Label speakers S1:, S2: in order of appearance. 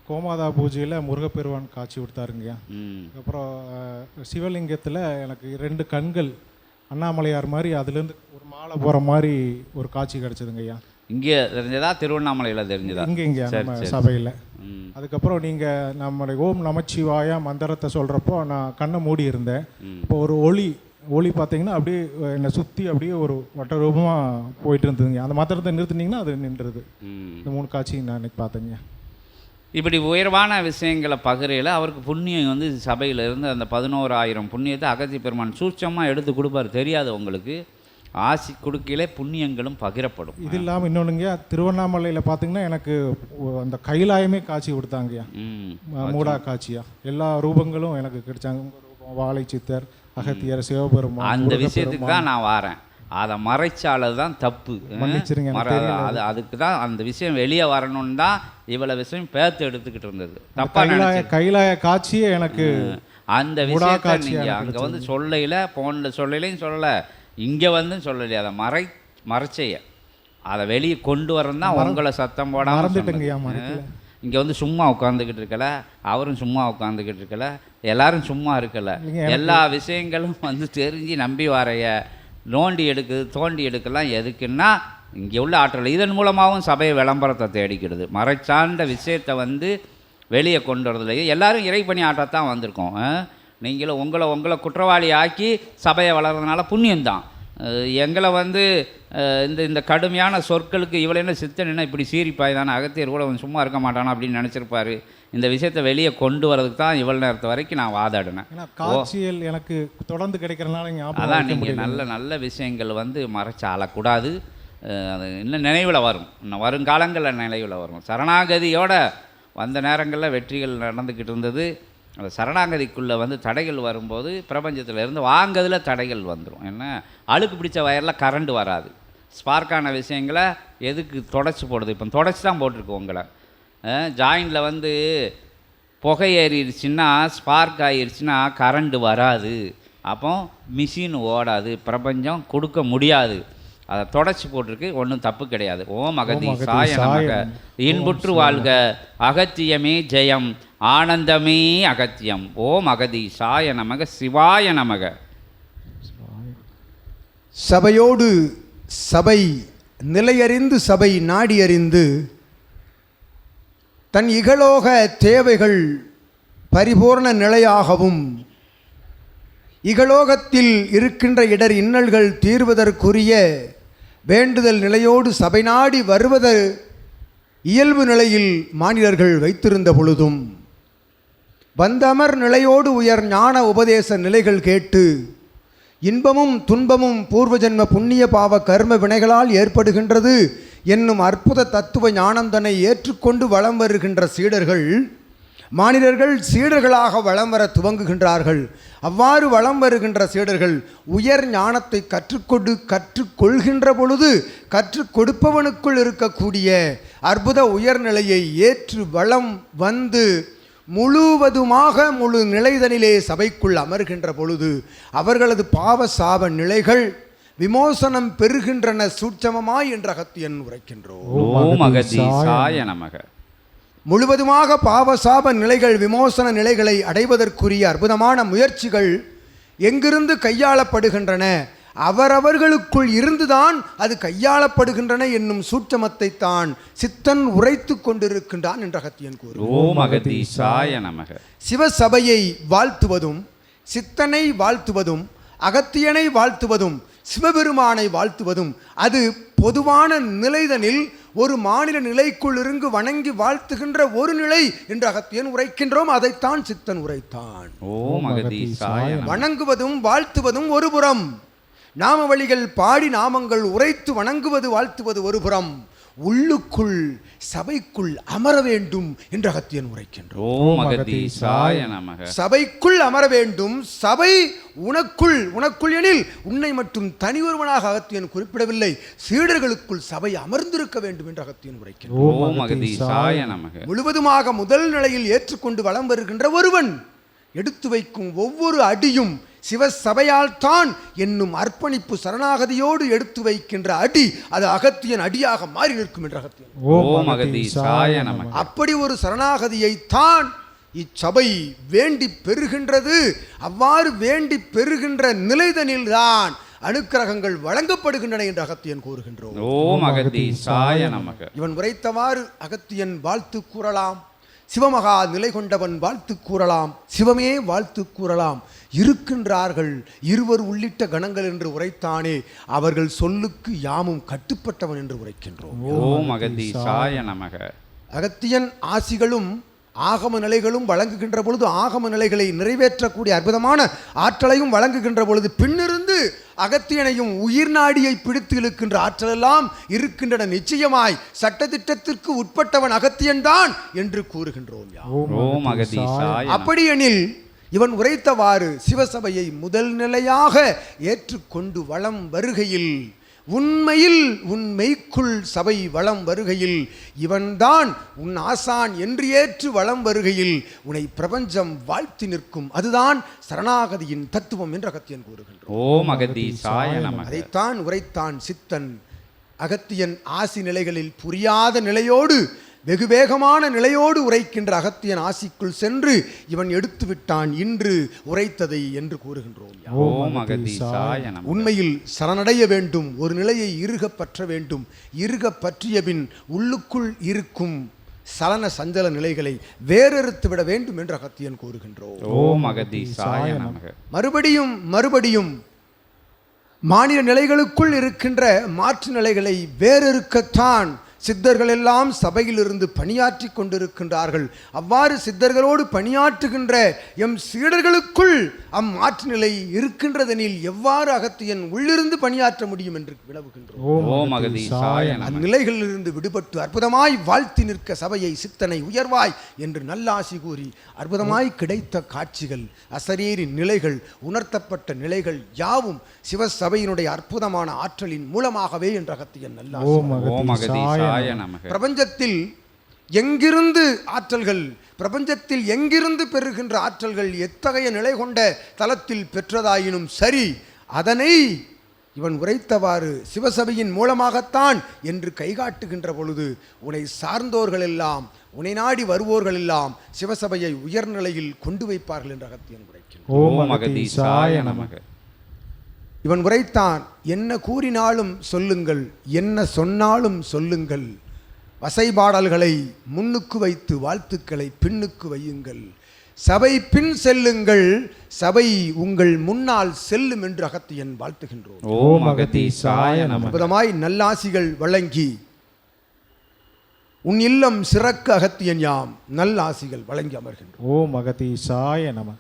S1: கோமாதா பூஜையில் முருகப்பெருவான் காட்சி கொடுத்தாருங்கய்யா. அப்புறம் சிவலிங்கத்தில் எனக்கு 2 கண்கள் அண்ணாமலையார் மாதிரி அதுலேருந்து ஒரு மாலை போகிற மாதிரி ஒரு காட்சி கிடச்சிதுங்கய்யா.
S2: இங்கே தெரிஞ்சதா திருவண்ணாமலையில் தெரிஞ்சதா?
S1: இங்கே நம்ம சபையில். அதுக்கப்புறம் நீங்கள் நம்மளுடைய ஓம் நமச்சிவாயா மந்திரத்தை சொல்கிறப்போ நான் கண்ணை மூடி இருந்தேன். இப்போ ஒரு ஒளி பார்த்தீங்கன்னா அப்படியே என்னை சுற்றி அப்படியே ஒரு வட்ட ரூபமாக போயிட்டு இருந்ததுங்க. அந்த மந்திரத்தை நிறுத்தினீங்கன்னா அது நின்றுது. இந்த 3 காட்சி நான் இன்னைக்கு பார்த்தேங்க.
S2: இப்படி உயர்வான விஷயங்களை பகிரையில் அவருக்கு புண்ணியம் வந்து சபையிலிருந்து அந்த 11,000 புண்ணியத்தை அகத்திய பெருமான் சூட்சமாக எடுத்து கொடுப்பார். தெரியாது உங்களுக்கு, ஆசி கொடுக்கையிலே புண்ணியங்களும் பகிரப்படும். இது இல்லாமல்
S1: இன்னொன்றுங்கய்யா, திருவண்ணாமலையில் பார்த்தீங்கன்னா எனக்கு அந்த கைலாயமே காட்சி கொடுத்தாங்கய்யா. மூடா காட்சியா எல்லா ரூபங்களும் எனக்கு கிடைச்சாங்க. வாழை சித்தர், அகத்தியர், சிவபெருமான்.
S2: அந்த விஷயத்துக்கு தான் நான் வாரேன். அதை மறைச்சால தான் தப்பு. அதுக்கு தான் அந்த விஷயம் வெளியே வரணும்னு தான் இவ்வளோ விஷயம் பேர்த்து எடுத்துக்கிட்டு இருந்தது.
S1: கைலாய காட்சியே எனக்கு
S2: அந்த விஷயத்தை நீங்கள் அங்கே வந்து சொல்லையில் போனில் சொல்லலையும் சொல்லலை, இங்கே வந்து சொல்லலையே. அதை மறைச்சைய அதை வெளியே கொண்டு வரணும் தான் உங்களை சத்தம் போடாமல். இங்கே வந்து சும்மா உட்காந்துக்கிட்டு இருக்கல, அவரும் சும்மா உட்காந்துக்கிட்டு இருக்கல, எல்லாரும் சும்மா இருக்கலை. எல்லா விஷயங்களும் வந்து தெரிஞ்சு நம்பி வரைய நோண்டி எடுக்குது தோண்டி எடுக்கலாம். எதுக்குன்னா இங்கே உள்ள ஆற்றல் இதன் மூலமாகவும் சபையை விளம்பரத்தை தேடிக்கிடுது. மறைச்சார்ந்த விஷயத்தை வந்து வெளியே கொண்டு வரதுலையே எல்லாரும் இறைப்பணி ஆற்றத்தான் வந்திருக்கோம். நீங்களும் உங்களை குற்றவாளி ஆக்கி சபையை வளர்றதுனால புண்ணியம்தான். எங்களை வந்து இந்த கடுமையான சொற்களுக்கு இவ்வளோ என்ன சித்தன் என்ன இப்படி சீரிப்பாய் தானே, அகத்தியர் கூட சும்மா இருக்க மாட்டானா அப்படின்னு நினச்சிருப்பாரு. இந்த விஷயத்தை வெளியே கொண்டு வரதுக்கு தான் இவ்வளோ நேரத்து வரைக்கும் நான் வாதாடினேன்.
S1: காட்சியில் எனக்கு தொடர்ந்து கிடைக்கிறதுனால
S2: அதான் நீங்கள் நல்ல விஷயங்கள் வந்து மறைச்சு ஆளக்கூடாது. அது இன்னும் நினைவில் வரும், இன்னும் வருங்காலங்களில் நினைவில் வரும். சரணாகதியோட வந்த நேரங்களில் வெற்றிகள் நடந்துக்கிட்டு இருந்தது. அந்த சரணாகதிக்குள்ளே வந்து தடைகள் வரும்போது பிரபஞ்சத்தில் இருந்து வாங்கிறதுல தடைகள் வந்துடும். ஏன்னா அழுக்கு பிடிச்ச வயரில் கரண்ட் வராது. ஸ்பார்க்கான விஷயங்களை எதுக்கு தொடச்சி போடுது? இப்போ தொடச்சி தான் போட்டிருக்கு உங்களை. ஜாயிண்டில் வந்து புகை ஏறிடுச்சுன்னா ஸ்பார்க் ஆகிடுச்சுன்னா கரண்ட் வராது. அப்போ மிஷின் ஓடாது, பிரபஞ்சம் கொடுக்க முடியாது. அதை தொடச்சி போட்டிருக்கு, ஒன்றும் தப்பு கிடையாது. ஓம் அகதி சாய நமக, இன்புற்று வாழ்க, அகத்தியமே ஜெயம், ஆனந்தமே அகத்தியம். ஓம் அகதி சாய நமக, சிவாய நமக.
S3: சபையோடு சபை நிலையறிந்து சபை நாடியறிந்து தன் இகலோக தேவைகள் பரிபூர்ண நிலையாகவும் இகலோகத்தில் இருக்கின்ற இடர் இன்னல்கள் தீர்வதற்குரிய வேண்டுதல் நிலையோடு சபை நாடி வருவது இயல்பு நிலையில் மானிடர்கள் வைத்திருந்த பொழுதும் வந்தமர் நிலையோடு உயர் ஞான உபதேச நிலைகள் கேட்டு இன்பமும் துன்பமும் பூர்வஜன்ம புண்ணிய பாவ கர்ம வினைகளால் ஏற்படுகின்றது என்னும் அற்புத தத்துவ ஞானம் தன்னை ஏற்றுக்கொண்டு வலம் வருகின்ற சீடர்கள் மானிடர்கள் சீடர்களாக வலம் வர துவங்குகின்றார்கள். அவ்வாறு வலம் வருகின்ற சீடர்கள் உயர் ஞானத்தை கற்றுக்கொள்கின்ற பொழுது கற்றுக் கொடுப்பவனுக்குள் இருக்கக்கூடிய அற்புத உயர்நிலையை ஏற்று வலம் வந்து முழுவதுமாக முழு நிலைதனிலே சபைக்குள் அமர்கின்ற பொழுது அவர்களது பாவ சாப நிலைகள் விமோசனம் பெறுகின்றன சூட்சமமாய் என்ற அகத்தியன் உரைக்கின்றோம். முழுவதுமாக பாவசாப நிலைகள் விமோசன நிலைகளை அடைவதற்குரிய அற்புதமான முயற்சிகள் எங்கிருந்து கையாளப்படுகின்றன? அவரவர்களுக்குள் இருந்துதான் அது கையாளப்படுகின்றன என்னும் சூட்சமத்தை தான் சித்தன் உரைத்து கொண்டிருக்கின்றான் என்ற அகத்தியன் கூறுகிறார். சிவசபையை வாழ்த்துவதும் சித்தனை வாழ்த்துவதும் அகத்தியனை வாழ்த்துவதும் சிவபெருமானை வாழ்த்துவதும் அது பொதுவான நிலைதனில் ஒரு மாநில நிலைக்குள் இருந்து வணங்கி வாழ்த்துகின்ற ஒரு நிலை என்று அகத்தியன் உரைக்கின்றோம். அதைத்தான் சித்தன் உரைத்தான். வணங்குவதும் வாழ்த்துவதும் ஒரு புறம், நாம வழிகள் பாடி நாமங்கள் உரைத்து வணங்குவது வாழ்த்துவது ஒரு புறம், உள்ளுக்குள் சபைக்குள் அமர வேண்டும் என்று அகத்தியன் உரைக்கின்றோம். சபைக்குள் அமர வேண்டும். சபை உனக்குள் எனில் உன்னை மட்டும் தனி ஒருவனாக அகத்தியன் குறிப்பிடவில்லை, சீடர்களுக்குள் சபை அமர்ந்திருக்க வேண்டும் என்று அகத்தியன் உரைக்கின்றோம். முழுவதுமாக முதல் நிலையில் ஏற்றுக்கொண்டு வலம் வருகின்ற ஒருவன் எடுத்து வைக்கும் ஒவ்வொரு அடியும் சிவசபையால் தான் என்னும் அர்ப்பணிப்பு சரணாகதியோடு எடுத்து வைக்கின்ற அடி அது அகத்தியன் அடியாக மாறி நிற்கும் என்ற அகத்தியன்.
S2: ஓம் அகதீசாய நமக.
S3: அப்படி ஒரு சரணாகதியை தான் இச்சபை வேண்டி பெறுகின்றது. அவ்வாறு வேண்டி பெறுகின்ற நிலைதனில்தான் அனுக்கிரகங்கள் வழங்கப்படுகின்றன என்று அகத்தியன் கூறுகின்றோம்.
S2: ஓம் அகதீசாய நமக.
S3: இவன் உரைத்தவாறு அகத்தியன் வாழ்த்து கூறலாம். சிவமகா நிலை கொண்டவன் வாழ்த்து கூறலாம். சிவமே வாழ்த்து கூறலாம். இருக்கின்றார்கள் இருவர் உள்ளிட்ட கணங்கள் என்று உரைத்தானே, அவர்கள் சொல்லுக்கு யாமும் கட்டுப்பட்டவன் என்று உரைக்கின்றோம்.
S2: ஓம் அகதீசாய நமக.
S3: அகத்தியன் ஆசிகளும் ஆகம நிலைகளும் வழங்குகின்ற பொழுது ஆகம நிலைகளை நிறைவேற்றக்கூடிய அற்புதமான ஆற்றலையும் வழங்குகின்ற பொழுது பின்னிருந்து அகத்தியனையும் உயிர் நாடியை பிடித்து இழுக்கின்ற ஆற்றலெல்லாம் இருக்கின்றன. நிச்சயமாய் சட்டத்திட்டத்திற்கு உட்பட்டவன் அகத்தியன் தான் என்று கூறுகின்றோம்.
S2: ஓம் அகதீசாய.
S3: அப்படியெனில் இவன் உரைத்தவாறு சிவசபையை முதல் நிலையாக ஏற்றுக்கொண்டு வளம் வருகையில், உண்மையில் உன் மெய்க்குள் சபை வளம் வருகையில், இவன்தான் உன் ஆசான் என்று ஏற்று வளம் வருகையில் உன்னை பிரபஞ்சம் வாழ்த்தி நிற்கும். அதுதான் சரணாகதியின் தத்துவம் என்று அகத்தியன் கூறுகின்றான்.
S2: ஓம் அகதீசாய நமக.
S3: அதைத்தான் உரைத்தான் சித்தன். அகத்தியன் ஆசி நிலைகளில் புரியாத நிலையோடு வெகு வேகமான நிலையோடு உரைக்கின்ற அகத்தியன் ஆசிக்குள் சென்று இவன் எடுத்து விட்டான் இன்று உரைத்ததை என்று கூறுகின்றோம்.
S2: ஓம் அகதீசாய நமக.
S3: உண்மையில் சரணடைய வேண்டும், ஒரு நிலையை இறுக பற்ற வேண்டும். இறுக பற்றிய பின் உள்ளுக்குள் இருக்கும் சலன சஞ்சல நிலைகளை வேறறுத்து விட வேண்டும் என்று அகத்தியன் கூறுகின்றோம்.
S2: ஓம் அகதீசாய நமக.
S3: மறுபடியும் மறுபடியும் மாநில நிலைகளுக்குள் இருக்கின்ற மாற்று நிலைகளை வேறறுக்கத்தான் சித்தர்கள் எல்லாம் சபையிலிருந்து பணியாற்றி கொண்டிருக்கின்றார்கள். அவ்வாறு சித்தர்களோடு பணியாற்றுகின்ற எம் சீடர்களுக்குள் அம்மாற்று நிலை இருக்கின்றதெனில் எவ்வாறு அகத்தியன் உள்ளிருந்து பணியாற்ற முடியும் என்று வினவுகின்றோம்.
S2: ஓம் அகதீசாய நமக.
S3: அந்நிலைகளிலிருந்து விடுபட்டு அற்புதமாய் வாழ்த்தி நிற்க சபையை சித்தனை உயர்வாய் என்று நல்லாசி கூறி அற்புதமாய் கிடைத்த காட்சிகள், அசரீரி நிலைகள், உணர்த்தப்பட்ட நிலைகள் யாவும் சிவசபையினுடைய அற்புதமான ஆற்றலின் மூலமாகவே என்ற அகத்தியன் நல்லாசி.
S2: ஓம் அகதீசாய நமக.
S3: பிரபஞ்சத்தில் எங்கிருந்து ஆற்றல்கள், பிரபஞ்சத்தில் எங்கிருந்து பெறுகின்ற ஆற்றல்கள் எத்தகைய நிலை கொண்ட தலத்தில் பெற்றதாயினும் சரி, அதனை இவன் உரைத்தவாறு சிவசபையின் மூலமாகத்தான் என்று கைகாட்டுகின்ற பொழுது உன்னை சார்ந்தோர்கள் எல்லாம், உன்னை நாடி வருவோர்கள் எல்லாம் சிவசபையை உயர்நிலையில் கொண்டு வைப்பார்கள் என்று அகத்தியன் உரைக்கின்றான்.
S2: ஓம் அகதீசாய நமக.
S3: இவன் உரைத்தான், என்ன கூறினாலும் சொல்லுங்கள், என்ன சொன்னாலும் சொல்லுங்கள், வசைபாடல்களை முன்னுக்கு வைத்து வாழ்த்துக்களை பின்னுக்கு வையுங்கள், சபை பின் செல்லுங்கள், சபை உங்கள் முன்னால் செல்லும் என்று அகத்தியன் வாழ்த்துகின்றோம்.
S2: ஓம் அகதீசாய நமக.
S3: அற்புதமாய் நல்லாசிகள் வழங்கி உன் இல்லம் சிறக்க அகத்தியன் யாம் நல்லாசிகள் வழங்கி அமர்கின்றோம்.
S1: ஓம் அகதீசாய நமக.